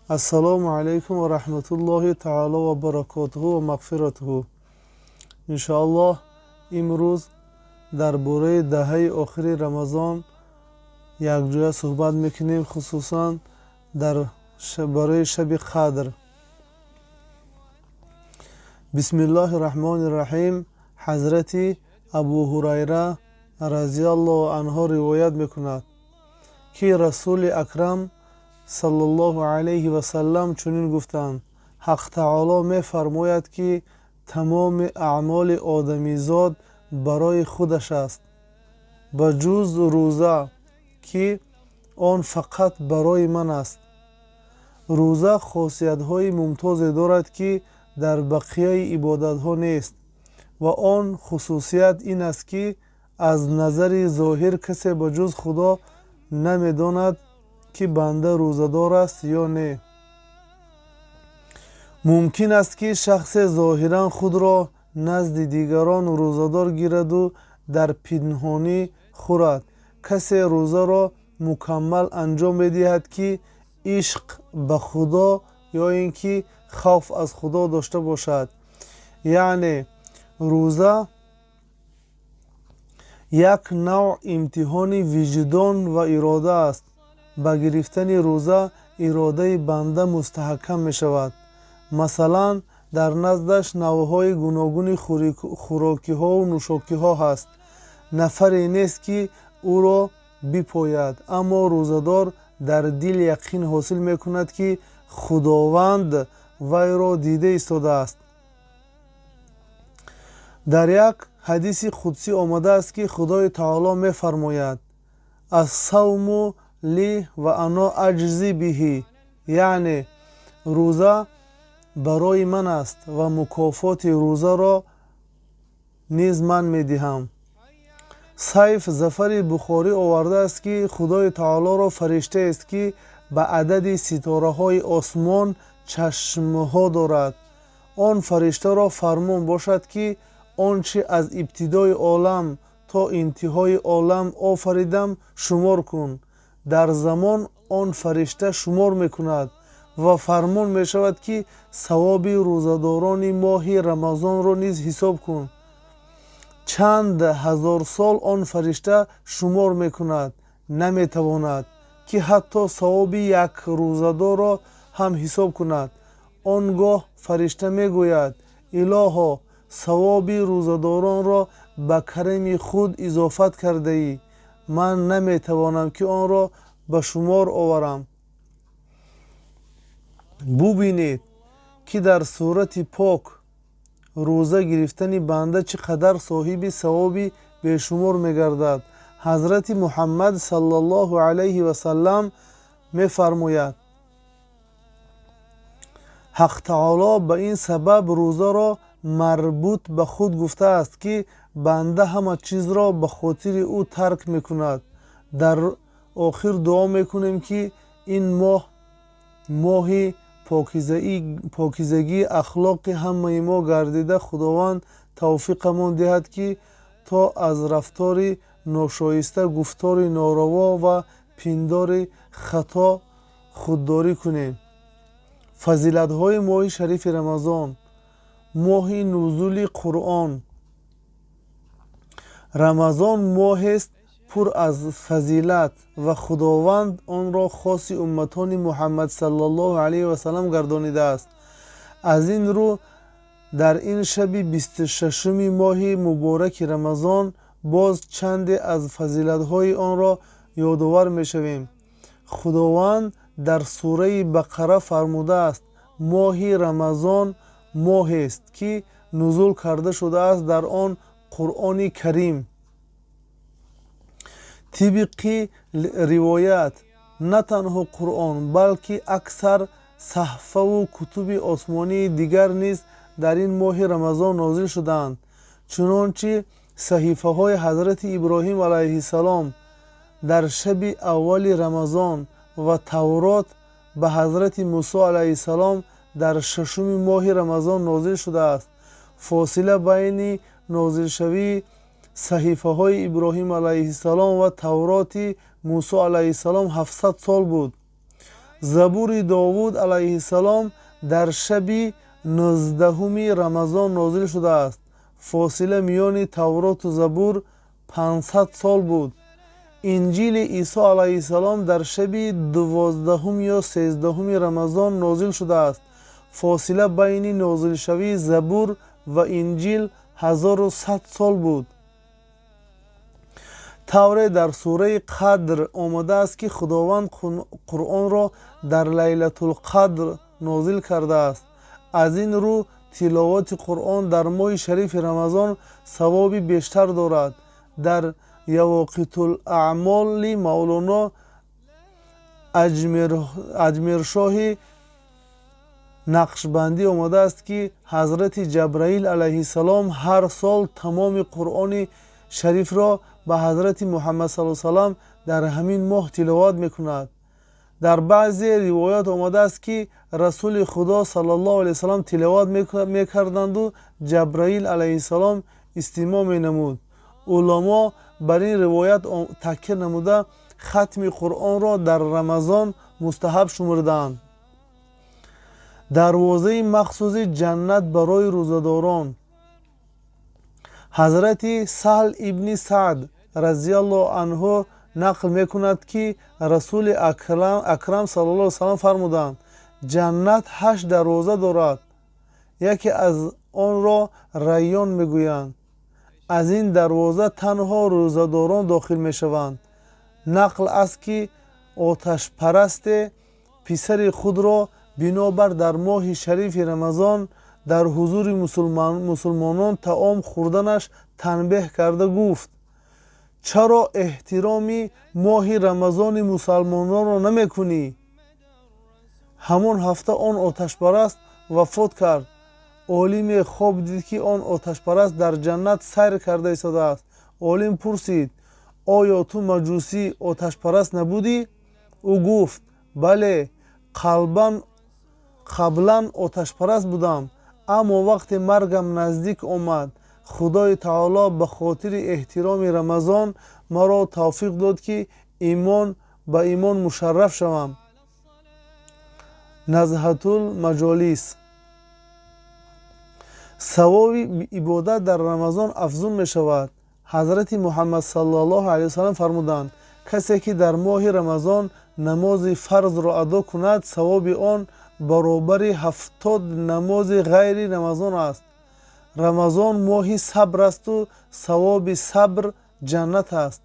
Ассалому алейкум ва рахматуллохи таала ва баракатуху ва мағфиратуху. Иншааллоҳ имрӯз дар бораи даҳаи охири Рамазон якҷоя суҳбат мекунем, хусусан барои шаби Қадр. Бисмиллаҳи раҳмони раҳим. Ҳазрати Абу Ҳурайра разияллоҳу анҳу ривоят мекунад, ки Расули Акрам саллаллоҳу алайҳи васаллам чунин гуфтанд: Ҳақ таоло мефармояд, ки тамоми аъмоли одамизод барои худаш аст, ба ҷуз рӯза, ки он фақат барои ман аст. Рӯза хосиятҳои мумтозе дорад, ки дар бақияи ибодатҳо нест, ва он хусусият ин аст, ки аз назари зоҳир касе ба ҷуз Худо намедонад, ки банда рӯзадор аст ё не. Мумкин аст, ки шахсе зоҳиран худро назди дигарон рӯзадор гираду дар пинҳонӣ хӯрад. Касе рӯзаро мукаммал анҷом медиҳад, ки ишқ ба Худо ё ин ки хавф аз Худо дошта бошад. Яъне рӯза як навъ имтиҳони виҷдон ва ирода аст. Ба гирифтани рӯза иродаи банда мустаҳкам мешавад. Масалан, дар наздаш навъҳои гуногуни хӯрокиҳову нӯшокиҳо ҳаст. Нафаре нест, ки ӯро бипояд, аммо рӯзадор дар дил яқин ҳосил мекунад, ки Худованд вайро дида истодааст. Дар як ҳадиси қудсӣ омадааст, ки Худои таоло мефармояд: Ас-савму ли ва ано аҷзи биҳи. Яъне рӯза барои ман аст ва мукофоти рӯзаро низ ман медиҳам. Сайф Зафари Бухорӣ овардааст, ки Худои таолоро фариштаест, ки ба адади ситораҳои осмон чашмҳо дорад. Он фариштаро фармон бошад, ки он чи аз ибтидои олам то интиҳои олам офаридам шумор кун. Дар замон он фаришта шумор мекунад ва фармон мешавад, ки савоби рӯзадорони моҳи Рамазонро низ ҳисоб кун. Чанд ҳазор сол он фаришта шумор мекунад, наметавонад, ки ҳатто савоби як рӯзадорро ҳам ҳисоб кунад. Он гоҳ фаришта мегӯяд: Илоҳо, савоби рӯзадоронро ба карами худ изофат кардаӣ. Ман наметавонам, ки онро ба шумор оварам. Бубинед, ки дар сурати пок рӯза гирифтани банда чӣ қадар соҳиби савоби бешумор мегардад. Ҳазрати Муҳаммад саллаллоҳу алайҳи васаллам мефармояд: Ҳақ таоло ба ин сабаб рӯзаро марбут ба худ гуфтааст, ки банда ҳама чизро ба хотири ӯ тарк мекунад. Дар охир дуо мекунем, ки ин моҳ моҳи покизагии ахлоқи ҳамаи мо гардида, Худованд тавфиқамон диҳад, ки то аз рафтори ношоиста, гуфтори нораво ва пиндори хато худдорӣ кунем. Фазилатҳои моҳи шарифи Рамазон. Моҳи нузули Қуръон. Рамазон моҳест пур аз фазилат ва Худованд онро хоси умматони Муҳаммад саллаллоҳу алайҳи васаллам гардонидааст. Аз ин рӯ дар ин шаби 26-уми моҳи мубораки Рамазон боз чанде аз фазилатҳои онро ёдовар мешавем. Худованд дар сураи Бақара фармудааст: Моҳи Рамазон моҳест, ки нузул карда шудааст дар он Қуръони Карим. Тибқи ривоят, на танҳо Қуръон, балки аксар саҳфаву кутуби осмонии дигар низ дар ин моҳи Рамазон нозил шудаанд. Чунончи саҳифаҳои ҳазрати Иброҳим алайҳиссалом дар шаби аввали Рамазон ва Таврот ба ҳазрати Мусо алайҳиссалом дар 6-уми моҳи Рамазон нозил шудааст. Фосила байни нозилшавии саҳифаҳои Иброҳим алайҳиссалом ва Тавроти Мусо алайҳиссалом 700 сол буд. забури Довуд алайҳиссалом дар шаби 19 рамазон нозил шудааст. фосила миёни тавроту забур 500 сол буд. инҷили Исо алайҳиссалом дар шаби 12 ё 13 рамазон нозил шудааст. фосила байни нозилшавии забур ва инҷил 1100 сол буд. тавре дар сураи Қадр омадааст ки худованд Қуръонро дар Лайлатулқадр нозил кардааст. аз ин рӯ тиловати Қуръон дар моҳи шарифи Рамазон савоби бештар дорад. дар Явоқитулаъмоли Мавлоно Аҷмершоҳи Нақшбандӣ омадааст ки ҳазрати Ҷабраил алайҳиссалом ҳар сол тамоми Қуръони шарифро ба ҳазрати Муҳаммад саллаллоҳу алайҳи ва саллам дар ҳамин моҳ тиловат мекунад. дар баъзе ривоят омадааст ки расули Худо саллаллоҳу алайҳи ва саллам тиловат мекарданду Ҷабраил алайҳиссалом истимоъ менамуд. уламо бар ин ривоят такя намуда хатми Қуръонро дар Рамазон мустаҳаб шумурдаанд. дарвозаи махсуси ҷаннат барои рӯзадорон. ҳазрати Саҳл ибни Саъд разияллоҳу анҳу нақл мекунад ки расули акрам саллаллоҳу алайҳи ва саллам фармуданд: ҷаннат 8 дарвоза дорад. яке аз онро Райён мегӯянд. аз ин дарвоза танҳо рӯзадорон дохил мешаванд. нақл аст ки оташпарасте писари худро бинобар дар моҳи шарифи Рамазон дар ҳузури мусулмонон таом хӯрданаш танбеҳ карда гуфт: чаро эҳтироми моҳи Рамазони мусулмононро намекунӣ? ҳамон ҳафта он оташпараст вафот кард. олиме хоб дид ки он оташпараст дар ҷаннат сайр карда истодааст. олим пурсид: оё ту маҷусӣ оташпараст набудӣ? ӯ гуфт: бале, қаблан оташпараст будам, аммо вақте маргам наздик омад, худои таоло ба хотири эҳтироми Рамазон маро тавфиқ дод ки ба имон мушарраф шавам. Назҳатул маҷолис. савоби ибодат дар Рамазон афзун мешавад. ҳазрати Муҳаммад саллаллоҳу алайҳи ва саллам фармуданд: касе ки дар моҳи Рамазон намози фарзро адо кунад, савоби он баробари 70 намози ғайри Рамазон аст. Рамазон моҳи сабр асту савоби сабр ҷаннат аст.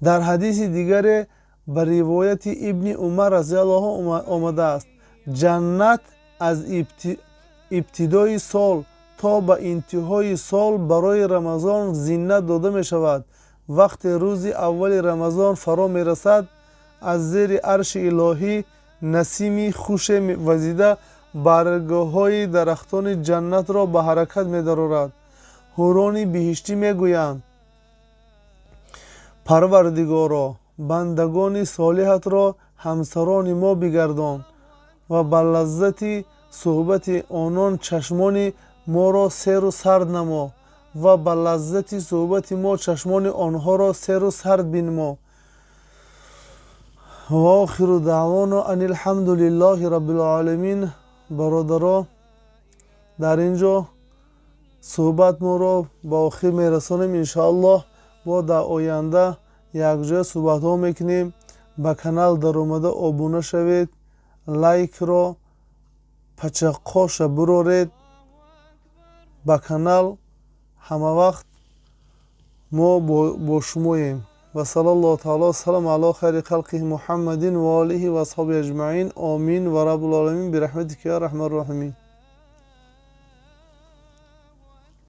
дар ҳадиси дигаре ба ривояти Ибни Умар разияллоҳу омадааст: ҷаннат аз ибтидои сол то ба интиҳои сол барои Рамазон зиннат дода мешавад. вақте рӯзи аввали Рамазон фаро мерасад, аз зери арши илоҳӣ насими хуше вазида баргҳои дарахтони ҷаннатро ба ҳаракат медарорад. ҳурони биҳиштӣ мегӯянд: парвардигоро, бандагони солиҳатро ҳамсарони мо бигардон ва ба лаззати суҳбати онон чашмони моро серу сард намо ва ба лаззати суҳбати мо чашмони онҳоро серу сард бинмо. ва охиру даъвона анил ҳамдулиллоҳи раббил оламин. бародаро, дар ин ҷо суҳбатморо ба охир мерасонем. иншоаллоҳ бо дар оянда якҷоя суҳбатҳо мекунем. ба канал даромада обуна шавед, лайкро пачақоша буроред ба канал. ҳама вақт мо бо шумоем. ва саллаллоҳу таъала ва саллама ало хайри халқиҳи Муҳаммадин ва олиҳи ва асҳобиҳи аҷмаин. Амин ва раббул оламин бирахматика я арҳамар роҳимин.